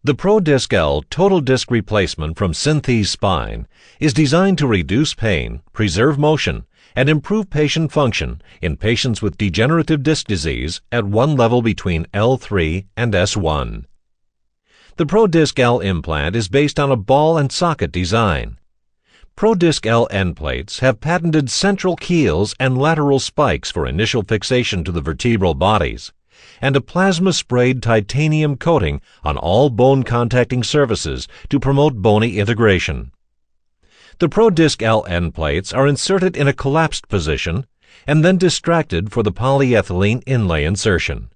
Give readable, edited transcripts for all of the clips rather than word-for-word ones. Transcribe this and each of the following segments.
The Prodisc L total disc replacement from Synthes Spine is designed to reduce pain, preserve motion, and improve patient function in patients with degenerative disc disease at one level between L3 and S1. The Prodisc L implant is based on a ball and socket design. Prodisc L end plates have patented central keels and lateral spikes for initial fixation to the vertebral bodies, and a plasma-sprayed titanium coating on all bone-contacting surfaces to promote bony integration. The Prodisc L end plates are inserted in a collapsed position and then distracted for the polyethylene inlay insertion.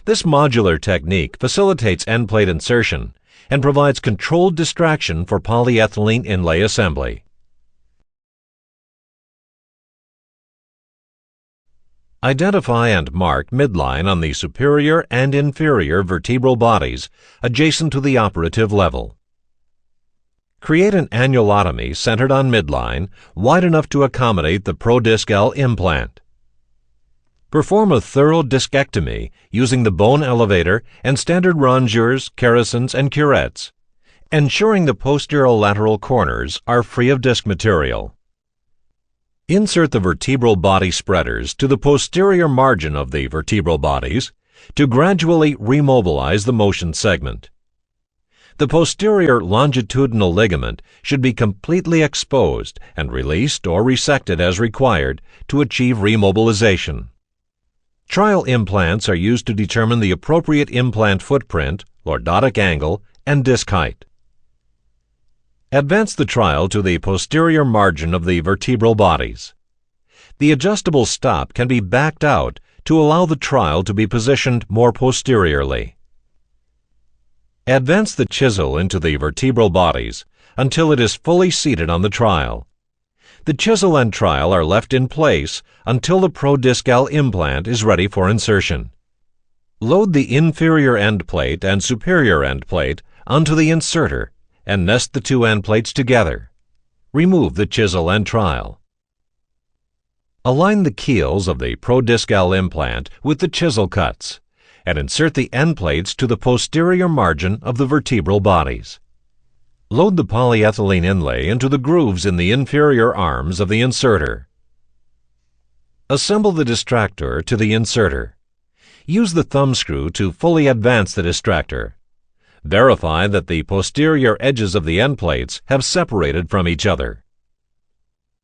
This modular technique facilitates end plate insertion and provides controlled distraction for polyethylene inlay assembly. Identify and mark midline on the superior and inferior vertebral bodies adjacent to the operative level. Create an annulotomy centered on midline, wide enough to accommodate the Prodisc L implant. Perform a thorough discectomy using the bone elevator and standard rongeurs, kerrisons, and curettes, ensuring the posterolateral corners are free of disc material. Insert the vertebral body spreaders to the posterior margin of the vertebral bodies to gradually remobilize the motion segment. The posterior longitudinal ligament should be completely exposed and released or resected as required to achieve remobilization. Trial implants are used to determine the appropriate implant footprint, lordotic angle, and disc height. Advance the trial to the posterior margin of the vertebral bodies. The adjustable stop can be backed out to allow the trial to be positioned more posteriorly. Advance the chisel into the vertebral bodies until it is fully seated on the trial. The chisel and trial are left in place until the Prodisc L implant is ready for insertion. Load the inferior end plate and superior end plate onto the inserter and nest the two end plates together. Remove the chisel and trial. Align the keels of the Prodisc L implant with the chisel cuts and insert the end plates to the posterior margin of the vertebral bodies. Load the polyethylene inlay into the grooves in the inferior arms of the inserter. Assemble the distractor to the inserter. Use the thumb screw to fully advance the distractor. Verify that the posterior edges of the end plates have separated from each other.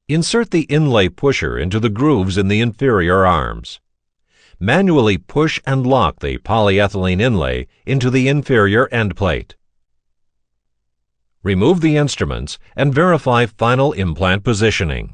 Insert the inlay pusher into the grooves in the inferior arms. Manually push and lock the polyethylene inlay into the inferior end plate. Remove the instruments and verify final implant positioning.